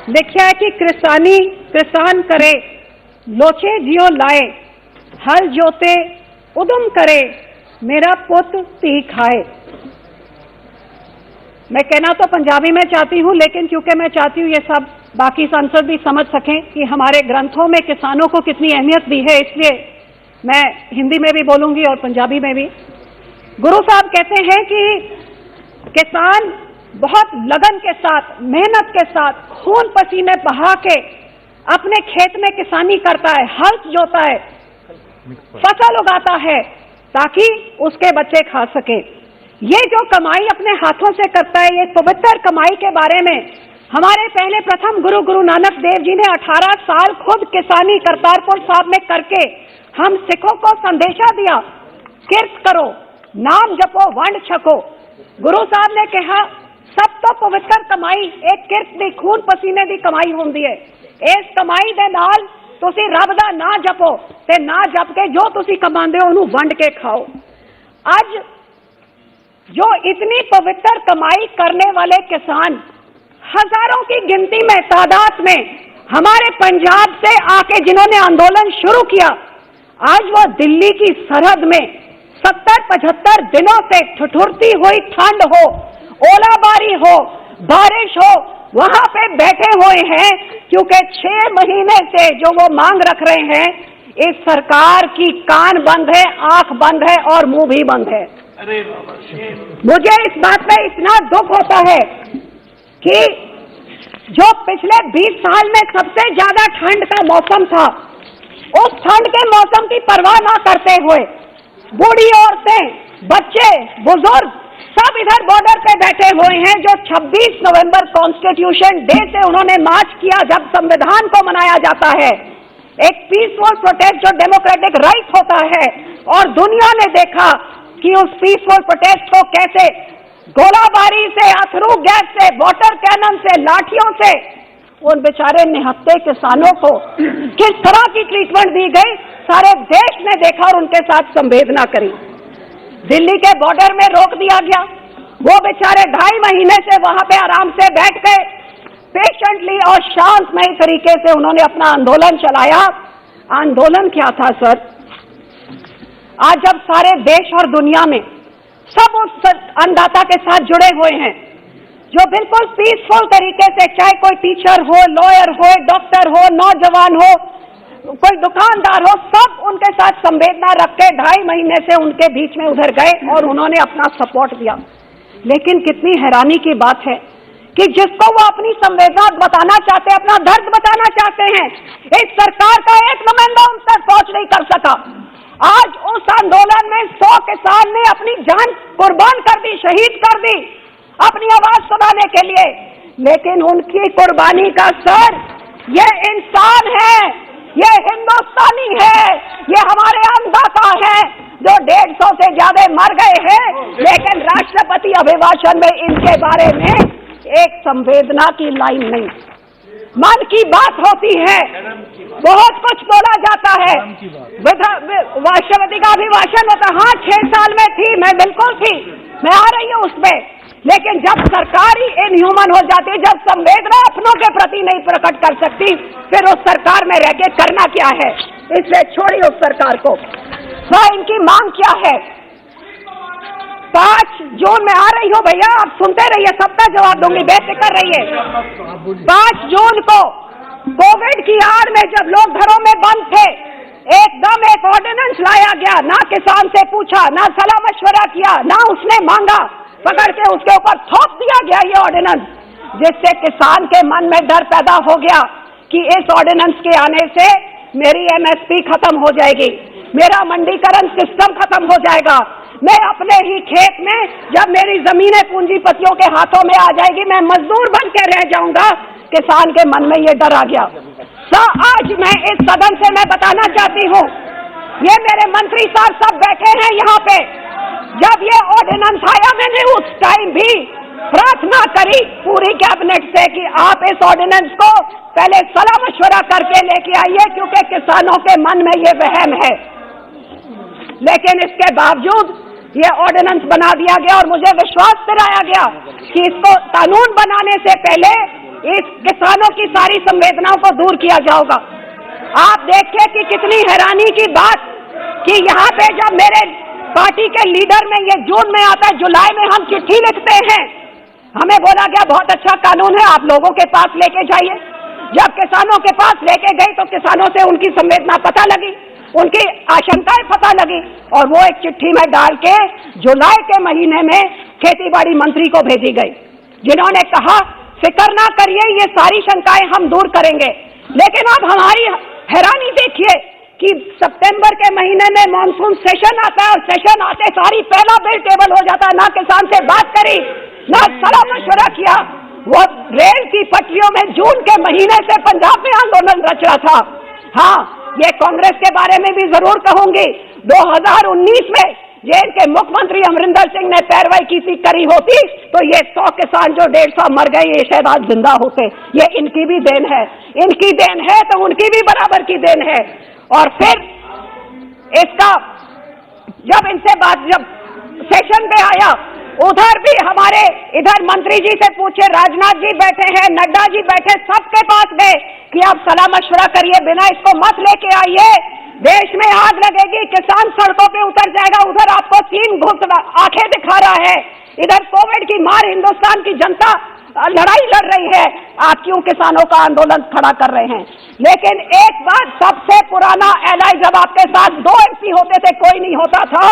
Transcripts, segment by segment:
लिखा है कि किसान करे, लोचे जियो लाए, हल जोते उदम करे, मेरा पुत धी खाए। मैं कहना तो पंजाबी में चाहती हूँ, लेकिन क्योंकि मैं चाहती हूँ ये सब बाकी सांसद भी समझ सकें कि हमारे ग्रंथों में किसानों को कितनी अहमियत दी है, इसलिए मैं हिंदी में भी बोलूंगी और पंजाबी में भी। गुरु साहब कहते हैं कि किसान बहुत लगन के साथ, मेहनत के साथ, खून पसीने बहा के अपने खेत में किसानी करता है, हल जोता है, फसल उगाता है ताकि उसके बच्चे खा सके। ये जो कमाई अपने हाथों से करता है, ये पवित्र कमाई के बारे में हमारे पहले प्रथम गुरु नानक देव जी ने 18 साल खुद किसानी करतारपुर साहब में करके हम सिखों को संदेशा दिया, किरत करो, नाम जपो, वंड छको। गुरु साहब ने कहा सब तो पवित्र कमाई एक किरत दी, खून पसीने दी कमाई होंदी है। इस कमाई दे नाल तुसी रब दा ना जपो ते ना जप के जो तुसी कमांदे हो उन्हें वंड के खाओ। आज जो इतनी पवित्र कमाई करने वाले किसान हजारों की गिनती में, तादाद में हमारे पंजाब से आके जिन्होंने आंदोलन शुरू किया, आज वो दिल्ली की सरहद में 70-75 दिनों से ठिठुरती हुई ठंड हो, ओलाबारी हो, बारिश हो, वहां पे बैठे हुए हैं, क्योंकि 6 महीने से जो वो मांग रख रहे हैं, इस सरकार की कान बंद है, आंख बंद है और मुंह भी बंद है। मुझे इस बात पे इतना दुख होता है कि जो पिछले 20 साल में सबसे ज्यादा ठंड का मौसम था, उस ठंड के मौसम की परवाह ना करते हुए बूढ़ी औरतें, बच्चे, बुजुर्ग सब इधर बॉर्डर पे बैठे हुए हैं, जो 26 नवंबर कॉन्स्टिट्यूशन डे से उन्होंने मार्च किया, जब संविधान को मनाया जाता है, एक पीसफुल प्रोटेस्ट जो डेमोक्रेटिक राइट होता है। और दुनिया ने देखा कि उस पीसफुल प्रोटेस्ट को कैसे गोलाबारी से, अथरू गैस से, वाटर कैनन से, लाठियों से उन बेचारे निहत्थे किसानों को किस तरह की ट्रीटमेंट दी गई, सारे देश ने देखा और उनके साथ संवेदना करी। दिल्ली के बॉर्डर में रोक दिया गया, वो बेचारे 2.5 महीने से वहां पे आराम से बैठ गए, पेशेंटली और शांतमय तरीके से उन्होंने अपना आंदोलन चलाया। आंदोलन क्या था सर? आज जब सारे देश और दुनिया में सब उस अन्नदाता के साथ जुड़े हुए हैं जो बिल्कुल पीसफुल तरीके से, चाहे कोई टीचर हो, लॉयर हो, डॉक्टर हो, नौजवान हो, कोई दुकानदार हो, सब उनके साथ संवेदना रख के 2.5 महीने से उनके बीच में उधर गए और उन्होंने अपना सपोर्ट दिया। लेकिन कितनी हैरानी की बात है कि जिसको वो अपनी संवेदना बताना चाहते, अपना दर्द बताना चाहते हैं, इस सरकार का एक नुमाइंदा उन तक पहुंच नहीं कर सका। आज उस आंदोलन में 100 किसान ने अपनी जान कुर्बान कर दी, शहीद कर दी अपनी आवाज सुनाने के लिए, लेकिन उनकी कुर्बानी का सर ये इंसान है, ये हिंदुस्तानी है, ये हमारे अन्नदाता है जो 150 से ज्यादा मर गए हैं, लेकिन राष्ट्रपति अभिभाषण में इनके बारे में एक संवेदना की लाइन नहीं। मन की बात होती है, बहुत कुछ बोला जाता है, राष्ट्रपति का अभिभाषण होता, हाँ 6 साल में थी, मैं बिल्कुल थी, मैं आ रही हूँ उसमें, लेकिन जब सरकार ही इनह्यूमन हो जाती, जब संवेदना अपनों के प्रति नहीं प्रकट कर सकती, फिर उस सरकार में रह के करना क्या है? इसलिए छोड़िए उस सरकार को। तो इनकी मांग क्या है? 5 जून में आ रही हूँ भैया, आप सुनते रहिए, सबका जवाब दूंगी, बेफिक्र रहिए। 5 जून को कोविड की आड़ में जब लोग घरों में बंद थे, एकदम एक ऑर्डिनेंस लाया गया, ना किसान से पूछा, ना सलाह मशवरा किया, ना उसने मांगा, पकड़ के उसके ऊपर थोप दिया गया ये ऑर्डिनेंस, जिससे किसान के मन में डर पैदा हो गया कि इस ऑर्डिनेंस के आने से मेरी MSP खत्म हो जाएगी, मेरा मंडीकरण सिस्टम खत्म हो जाएगा, मैं अपने ही खेत में जब मेरी जमीनें पूंजीपतियों के हाथों में आ जाएगी, मैं मजदूर बन के रह जाऊंगा। किसान के मन में ये डर आ गया। तो आज मैं इस सदन से मैं बताना चाहती हूँ, ये मेरे मंत्री साहब सब बैठे हैं यहाँ पे, जब ये ऑर्डिनेंस आया मैंने उस टाइम भी प्रार्थना करी पूरी कैबिनेट से कि आप इस ऑर्डिनेंस को पहले सलाह मशवरा करके लेके आइए, क्योंकि किसानों के मन में ये वहम है। लेकिन इसके बावजूद ये ऑर्डिनेंस बना दिया गया और मुझे विश्वास दिलाया गया कि इसको कानून बनाने से पहले इस किसानों की सारी संवेदनाओं को दूर किया जाएगा। आप देखिए कि कितनी हैरानी की बात कि यहाँ पे जब मेरे पार्टी के लीडर में ये जून में आता है, जुलाई में हम चिट्ठी लिखते हैं, हमें बोला गया बहुत अच्छा कानून है, आप लोगों के पास लेके जाइए। जब किसानों के पास लेके गई तो किसानों से उनकी संवेदना पता लगी, उनकी आशंकाएं पता लगी, और वो एक चिट्ठी में डाल के जुलाई के महीने में खेतीबाड़ी मंत्री को भेजी गई, जिन्होंने कहा फिक्र ना करिए, ये सारी शंकाएं हम दूर करेंगे। लेकिन अब हमारी हैरानी देखिए कि सितंबर के महीने में मॉनसून सेशन आता है और सेशन आते सारी पहला बिल टेबल हो जाता है। ना किसान से बात करी, ना सलाह मशवरा किया। वो रेल की पटरियों में जून के महीने से पंजाब में आंदोलन रच रहा था। हाँ, ये कांग्रेस के बारे में भी जरूर कहूंगी, 2019 में जेल के मुख्यमंत्री अमरिंदर सिंह ने पैरवी करी होती तो ये 100 किसान जो 150 मर गए, ये शायद आज जिंदा होते। ये इनकी भी देन है, इनकी देन है तो उनकी भी बराबर की देन है। और फिर इसका जब सेशन पे आया, उधर भी हमारे इधर मंत्री जी से पूछे, राजनाथ जी बैठे हैं, नड्डा जी बैठे, सबके पास गए कि आप सलाह मशवरा करिए, बिना इसको मत लेके आइए, देश में आग लगेगी, किसान सड़कों पे उतर जाएगा। उधर आपको 3 घुट आंखें दिखा रहा है, इधर कोविड की मार हिंदुस्तान की जनता लड़ाई लड़ रही है, आप क्यों किसानों का आंदोलन खड़ा कर रहे हैं? लेकिन एक बात, सबसे पुराना एलआई जब आपके साथ 2 एमपी होते थे, कोई नहीं होता था,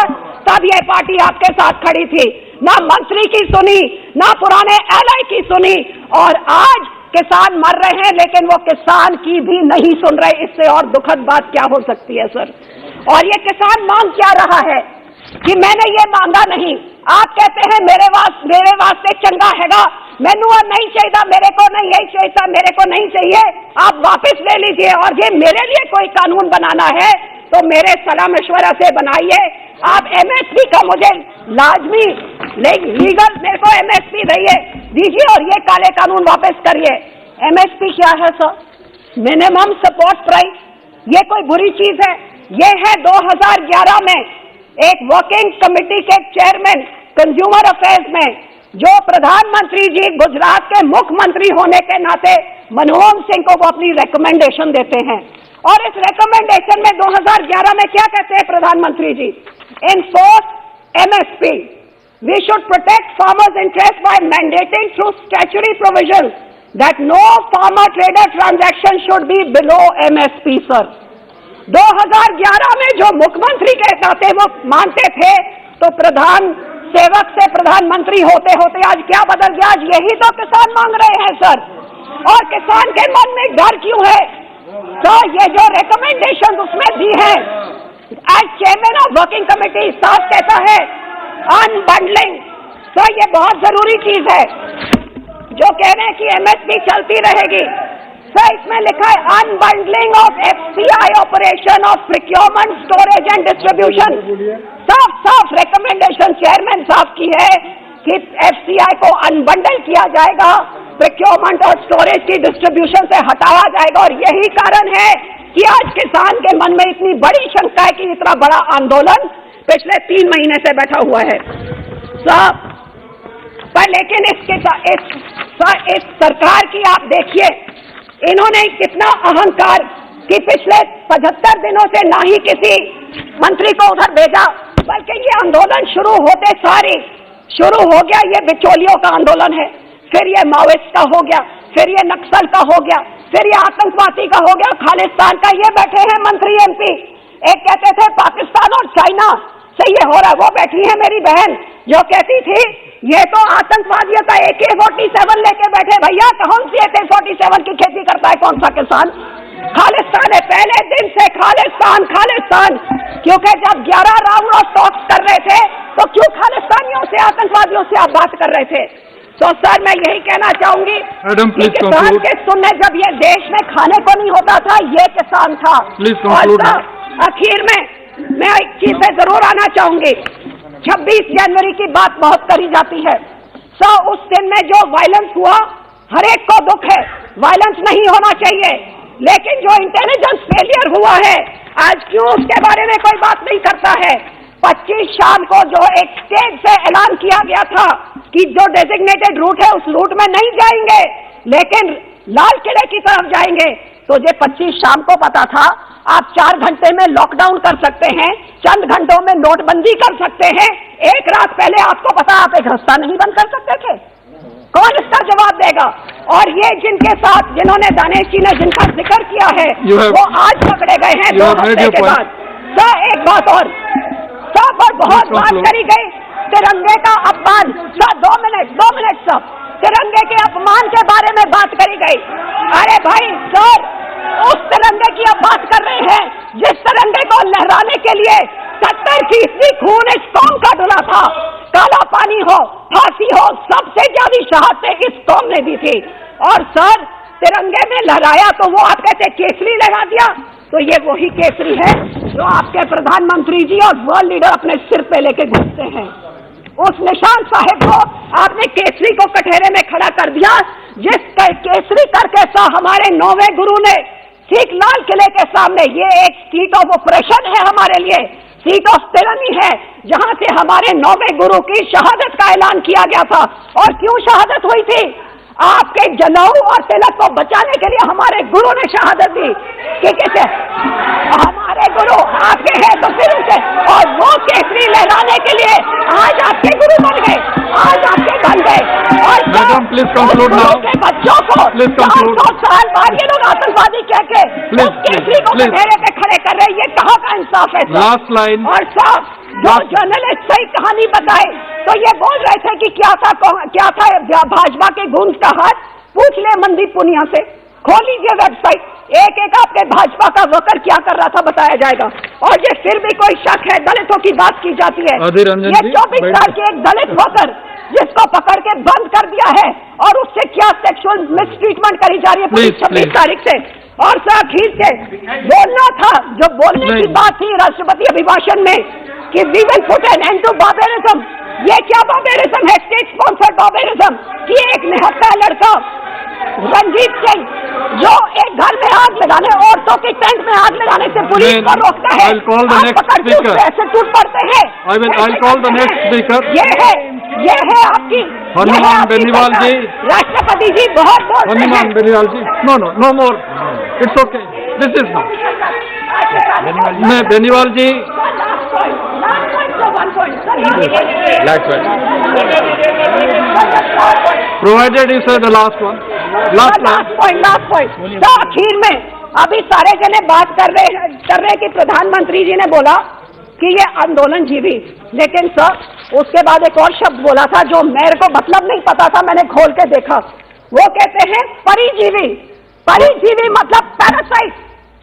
तब ये पार्टी आपके साथ खड़ी थी। ना मंत्री की सुनी, ना पुराने एलआई की सुनी, और आज किसान मर रहे हैं लेकिन वो किसान की भी नहीं सुन रहे। इससे और दुखद बात क्या हो सकती है सर? और ये किसान मांग क्या रहा है कि मैंने ये मांगा नहीं, आप कहते हैं मेरे वास्ते चंगा हैगा, मैनू नहीं चाहिए, मेरे को नहीं यही चाहिए, मेरे को नहीं चाहिए, आप वापस ले लीजिए। और ये मेरे लिए कोई कानून बनाना है तो मेरे सलाह मशवरा से बनाइए। आप एमएसपी का मुझे लाजमी लीगल मेरे को एमएसपी दीजिए और ये काले कानून वापस करिए। एमएसपी क्या है सर? Minimum support price. ये कोई बुरी चीज है? ये है 2011 में एक वर्किंग कमेटी के चेयरमैन कंज्यूमर अफेयर्स में, जो प्रधानमंत्री जी गुजरात के मुख्यमंत्री होने के नाते मनमोहन सिंह को वो अपनी रिकमेंडेशन देते हैं। और इस रिकमेंडेशन में 2011 में क्या कहते हैं प्रधानमंत्री ji? Enforce MSP, we should protect farmers interest by mandating through statutory provision that no farmer trader transaction should be below MSP. Sir, 2011 में जो मुख्यमंत्री के नाते वो मानते थे, तो प्रधान सेवक से प्रधानमंत्री होते होते आज क्या बदल गया? आज यही तो किसान मांग रहे हैं सर। और किसान के मन में डर क्यों है? तो ये जो रिकमेंडेशन उसमें दी है, as chairman of working committee साफ कहता है अनबंडलिंग। तो ये बहुत जरूरी चीज है जो कह रहे हैं कि एमएसपी चलती रहेगी। सर, इसमें लिखा है unbundling of FCI operation of procurement, storage and distribution. साफ रिकमेंडेशन चेयरमैन साहब की है कि एफसीआई को अनबंडल किया जाएगा, प्रोक्योरमेंट और स्टोरेज की डिस्ट्रीब्यूशन से हटाया जाएगा। और यही कारण है कि आज किसान के मन में इतनी बड़ी शंका है कि इतना बड़ा आंदोलन पिछले 3 महीने से बैठा हुआ है साहब। पर लेकिन इस सरकार की आप देखिए, इन्होंने कितना अहंकार कि पिछले 75 दिनों से ना ही किसी मंत्री को उधर भेजा, बल्कि ये आंदोलन शुरू होते सारी शुरू हो गया, ये बिचौलियों का आंदोलन है, फिर ये माओइस्ट का हो गया, फिर ये नक्सल का हो गया, फिर ये आतंकवादी का हो गया, खालिस्तान का। ये बैठे हैं मंत्री एमपी, एक कहते थे पाकिस्तान और चाइना से ये हो रहा है, वो बैठी है मेरी बहन जो कहती थी ये तो आतंकवादियों का AK-47 लेके बैठे। भैया, कौन सी AK-47 की खेती करता है कौन सा किसान? खालिस्तान है, पहले दिन से खालिस्तान खालिस्तान। क्योंकि जब 11 राउंड ऑफ टॉक्स कर रहे थे तो क्यों खालिस्तानियों से, आतंकवादियों से आप बात कर रहे थे? तो सर, मैं यही कहना चाहूंगी कि किसान के सुनने जब ये देश में खाने को नहीं होता था, ये किसान था। और आखिर में मैं एक चीज पे जरूर आना चाहूंगी, 26 जनवरी की बात बहुत करी जाती है। उस दिन में जो वायलेंस हुआ, हर एक को दुख है, वायलेंस नहीं होना चाहिए, लेकिन जो इंटेलिजेंस फेलियर हुआ है, आज क्यों उसके बारे में कोई बात नहीं करता है? 25 शाम को जो एक स्टेज से ऐलान किया गया था कि जो डेजिग्नेटेड रूट है उस रूट में नहीं जाएंगे, लेकिन लाल किले की तरफ जाएंगे। तो ये 25 शाम को पता था आप 4 घंटे में लॉकडाउन कर सकते हैं, चंद घंटों में नोटबंदी कर सकते हैं। एक रात पहले आपको पता आप एक रास्ता नहीं बंद कर सकते थे। कौन इसका जवाब देगा? और ये जिनके साथ जिन्होंने दानेश जी ने जिनका जिक्र किया है वो आज पकड़े गए हैं 2 हफ्ते के बाद। सर एक बात और, सर पर बहुत बात करी गई तिरंगे का अपमान। सर 2 मिनट सर, तिरंगे के अपमान के बारे में बात करी गई। अरे भाई सर, उस तिरंगे की अब बात कर रहे हैं जिस तिरंगे को लहराने के लिए 70% खून इस कौम का डुला था। काला पानी हो, फांसी हो, सबसे ज्यादा शहादतें इस कौम ने दी थी। और सर तिरंगे में लहराया तो वो आप कहते केसरी लहरा दिया। तो ये वही केसरी है जो आपके प्रधानमंत्री जी और वर्ल्ड लीडर अपने सिर पे लेके घूमते हैं। उस निशान साहिब को आपने केसरी को कटहरे में खड़ा कर दिया, जिस केसरी करके सा हमारे 9वें गुरु ने ठीक लाल किले के सामने, ये एक सीट ऑफ ऑपरेशन है हमारे लिए, सीट ऑफ तिरंगी है, जहां से हमारे 9वें गुरु की शहादत का ऐलान किया गया था। और क्यों शहादत हुई थी? आपके जनेऊ और तिलक को बचाने के लिए हमारे गुरु ने शहादत दी कि कैसे हमारे गुरु आपके हैं तो फिर उसे, और वो केसरी लहराने के लिए आज आपके गुरु बन गए, आज आपके बन गए। और मैडम प्लीज कंक्लूड नाउ, के बच्चों को 400 साल बाद ये लोग आतंकवादी कह के उस केसरी को कटहरे पे खड़े कर रहे हैं। ये कहाँ का इंसाफ है? Last line. और साहब जो जर्नलिस्ट सही कहानी बताए तो ये बोल रहे थे कि क्या था भाजपा के गूंज का हाथ। पूछ ले मनदीप पुनिया से, खोल लीजिए वेबसाइट, एक आपके भाजपा का वर्कर क्या कर रहा था बताया जाएगा। और ये फिर भी कोई शक है, दलितों की बात की जाती है। ये 24 साल के एक दलित वर्कर जिसको पकड़ के बंद कर दिया है और उससे क्या सेक्सुअल मिसट्रीटमेंट करी जा रही है 26 तारीख से। और सर आखिर से बोलना था, जो बोलने की बात थी राष्ट्रपति अभिभाषण में कि we will put an end to barbarism. ये क्या बार्बेरिज्म है? स्टेट स्पॉन्सर्ड बार्बेरिज्म कि एक निहत्था लड़का रंजीत सिंह जो एक घर में आग लगाने, औरतों के टेंट में आग लगाने से पुलिस को रोकता है, आप पकड़ के उससे ऐसे टूट पड़ते हैं। I'll call the next speaker. ये है आपकी हनुमान बेनीवाल जी। राष्ट्रपति जी बहुत बोलते हैं। हनुमान बेनीवाल जी, no more, it's okay, this is not. मैं बेनीवाल जी, provided you say the last one. Last point. तो आखिर में अभी सारे जने बात कर रहे कि प्रधानमंत्री जी ने बोला कि ये आंदोलन जीवी, लेकिन सर उसके बाद एक और शब्द बोला था जो मेरे को मतलब नहीं पता था, मैंने खोल के देखा। वो कहते हैं परिजीवी। परिजीवी मतलब पैरासाइट।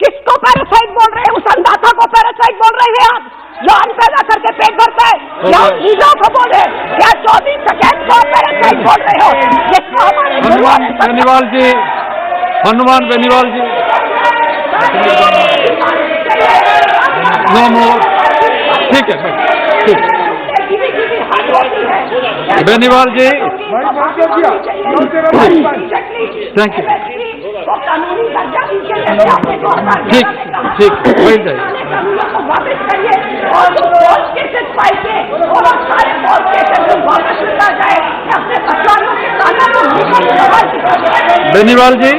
किसको पैरासाइट बोल रहे हैं? उस अन्नदाता को पैरासाइट बोल रहे हैं आप जो अन्न पैदा करके पेट भरता है? या ईजा को बोल रहे हैं? या 24 सेकेंड को पैरासाइट बोल रहे हो? जिसको हमारे हनुमान बेनीवाल जी, हनुमान बेनीवाल जी, नो मोर। ठीक है, ठीक। बेनीवाल जी, थैंक यू। ठीक वही जाए। बेनीवाल जी,